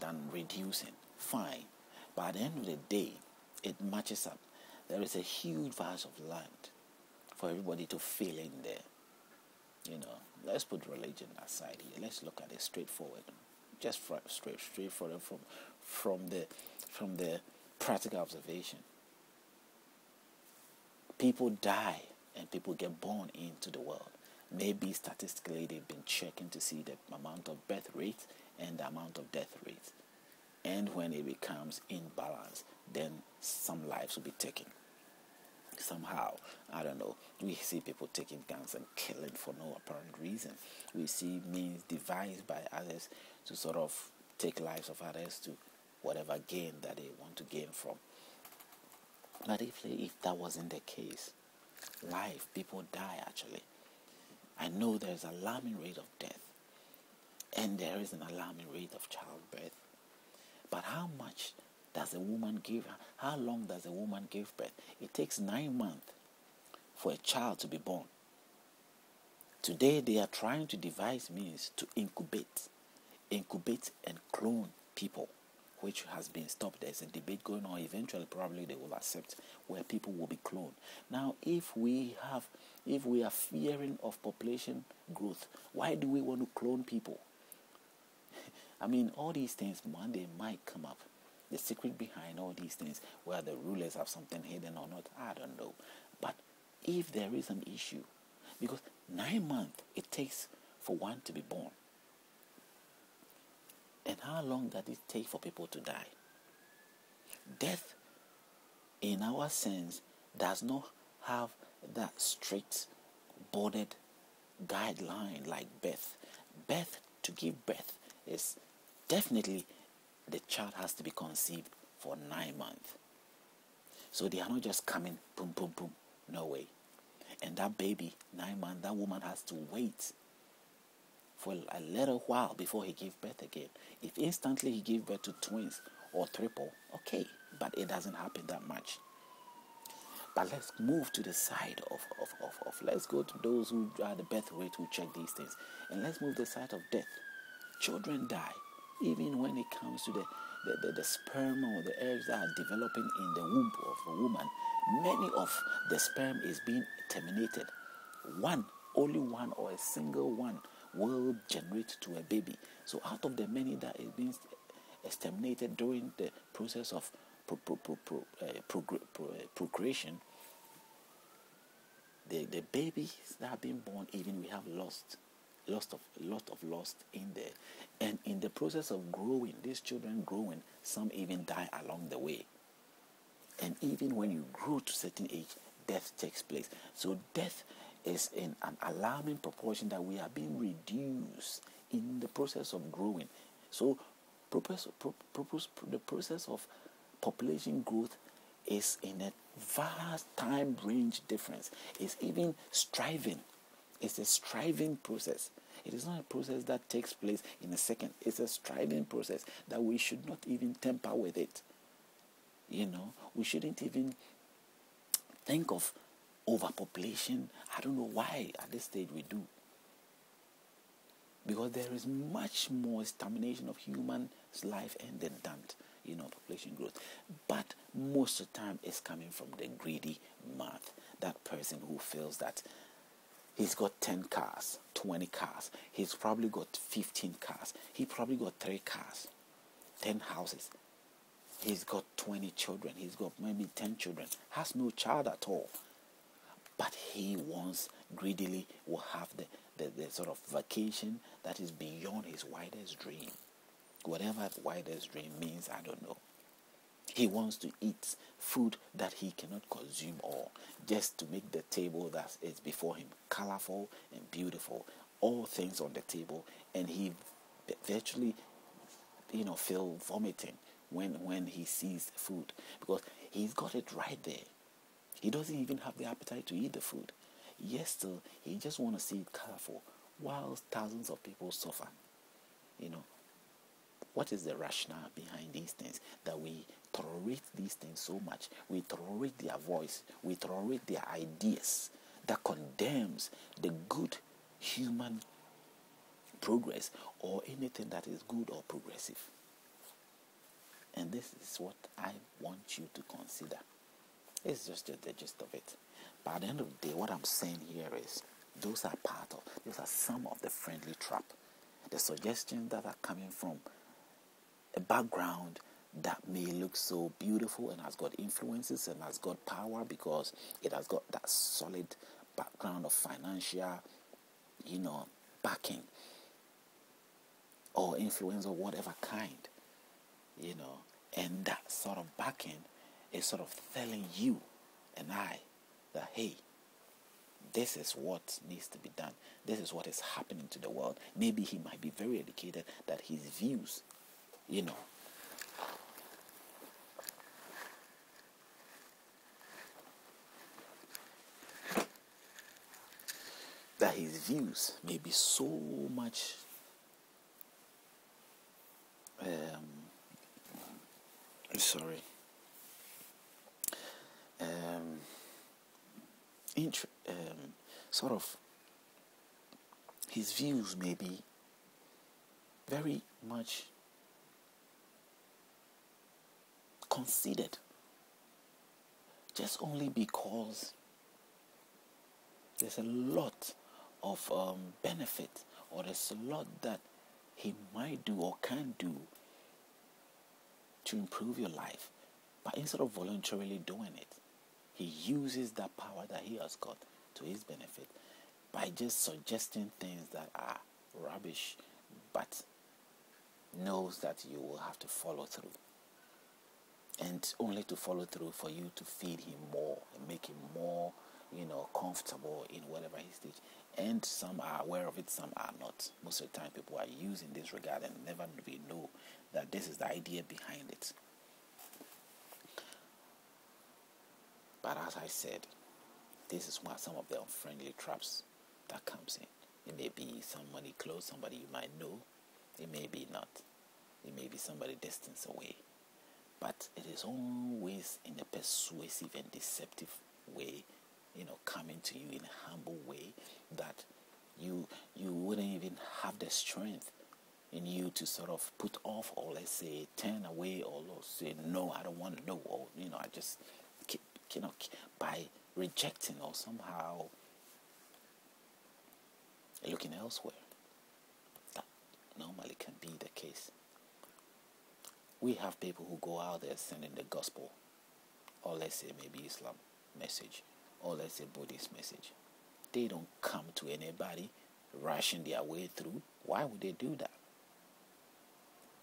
than reducing. Fine. But at the end of the day, it matches up. There is a huge vast of land for everybody to fill in there. Let's put religion aside here. Let's look at it straightforward, just straightforward from the practical observation. People die and people get born into the world. Maybe statistically they've been checking to see the amount of birth rate and the amount of death rate. And when it becomes imbalance, then some lives will be taken. Somehow, I don't know, we see people taking guns and killing for no apparent reason. We see means devised by others to sort of take lives of others to whatever gain that they want to gain from. But if that wasn't the case, people die actually. I know there's an alarming rate of death, and there is an alarming rate of childbirth. But how much does a woman give? How long does a woman give birth? It takes 9 months for a child to be born. Today they are trying to devise means to incubate and clone people, which has been stopped. There's a debate going on. Eventually, probably they will accept where people will be cloned. Now, if we are fearing of population growth, why do we want to clone people? I mean, all these things, one day might come up. The secret behind all these things, whether the rulers have something hidden or not, I don't know. But if there is an issue, because 9 months it takes for one to be born, and how long does it take for people to die? Death, in our sense, does not have that strict bordered guideline like birth. To give birth is definitely the child has to be conceived for 9 months. So they are not just coming, boom, boom, boom. No way. And that baby, 9 months, that woman has to wait for a little while before he gives birth again. If instantly he gives birth to twins or triple, okay. But it doesn't happen that much. But let's move to the side of let's go to those who are the birth rate who check these things. And let's move to the side of death. Children die. Even when it comes to the sperm or the eggs that are developing in the womb of a woman, many of the sperm is being terminated. Only one or a single one will generate to a baby. So out of the many that is being exterminated during the process of procreation, the babies that have been born, even we have lost in there. And in the process of growing, these children growing, some even die along the way. And even when you grow to a certain age, death takes place. So death is in an alarming proportion that we are being reduced in the process of growing. So the process of population growth is in a vast time range difference. It's even striving. It's a striving process. It is not a process that takes place in a second. It's a striving process that we should not even tamper with it. We shouldn't even think of overpopulation. I don't know why at this stage we do. Because there is much more extermination of human life ended than population growth. But most of the time it's coming from the greedy mouth. That person who feels that he's got 10 cars, 20 cars. He's probably got 15 cars. He probably got 3 cars, 10 houses. He's got 20 children. He's got maybe 10 children. Has no child at all. But he wants, greedily, will have the sort of vacation that is beyond his widest dream. Whatever widest dream means, I don't know. He wants to eat food that he cannot consume all, just to make the table that is before him colorful and beautiful. All things on the table, and he virtually, feel vomiting when he sees the food, because he's got it right there. He doesn't even have the appetite to eat the food. Yes, still, he just want to see it colorful, while thousands of people suffer. What is the rationale behind these things? That we tolerate these things so much. We tolerate their voice. We tolerate their ideas that condemns the good human progress or anything that is good or progressive. this is what I want you to consider. It's just the gist of it. But at the end of the day, what I'm saying here is those are some of the friendly trap. The suggestions that are coming from a background that may look so beautiful and has got influences and has got power because it has got that solid background of financial, backing or influence of whatever kind, and that sort of backing is sort of telling you and I that, hey, this is what needs to be done. This is what is happening to the world. Maybe he might be very educated, that his views, that his views may be so much sort of his views may be very much considered just only because there's a lot of benefit, or there's a lot that he might do or can do to improve your life. But instead of voluntarily doing it, he uses that power that he has got to his benefit by just suggesting things that are rubbish, but knows that you will have to follow through. And only to follow through for you to feed him more and make him more, comfortable in whatever he stage. And some are aware of it, some are not. Most of the time people are using this regard and never really know that this is the idea behind it. But as I said, this is what some of the unfriendly traps that comes in. It may be somebody close, somebody you might know. It may be not. It may be somebody distance away. But it is always in a persuasive and deceptive way, coming to you in a humble way that you wouldn't even have the strength in you to sort of put off, or let's say turn away, or say no, I don't want to know, or I just keep, by rejecting or somehow looking elsewhere. That normally can be the case. We have people who go out there sending the gospel, or let's say maybe Islam message, or let's say Buddhist message. They don't come to anybody rushing their way through. Why would they do that?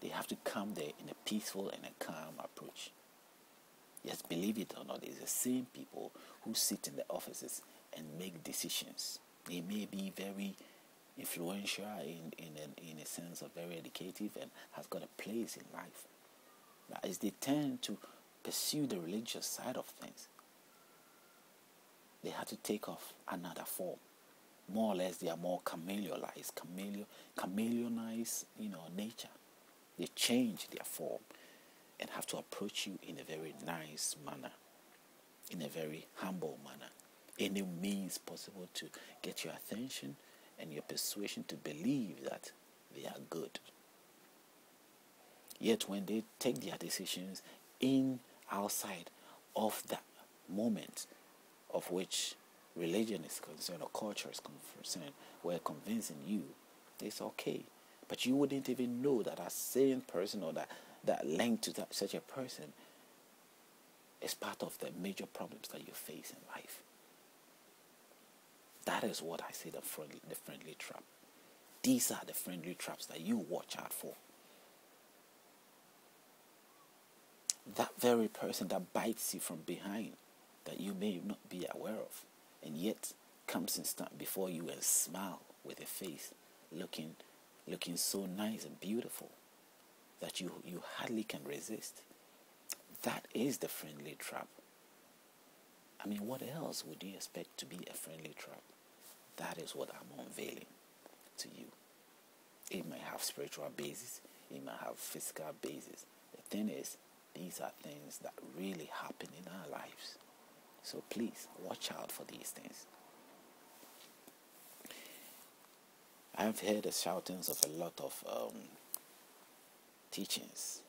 They have to come there in a peaceful and a calm approach. Yes, believe it or not, it's the same people who sit in the offices and make decisions. They may be very influential in a sense of very educative and has got a place in life. But as they tend to pursue the religious side of things, they have to take off another form. More or less, they are more chameleonized nature. They change their form and have to approach you in a very nice manner, in a very humble manner. Any means possible to get your attention and your persuasion to believe that they are good. Yet when they take their decisions outside of that moment of which religion is concerned or culture is concerned, where convincing you it's okay, but you wouldn't even know that a sane person or that link to such a person is part of the major problems that you face in life. That is what I say the friendly trap. These are the friendly traps that you watch out for. That very person that bites you from behind that you may not be aware of, and yet comes and stand before you and smile with a face looking so nice and beautiful that you hardly can resist. That is the friendly trap. I mean, what else would you expect to be a friendly trap? That is what I'm unveiling to you. It might have spiritual basis, it might have physical basis. The thing is, these are things that really happen in our lives. So please, watch out for these things. I've heard the shoutings of a lot of teachings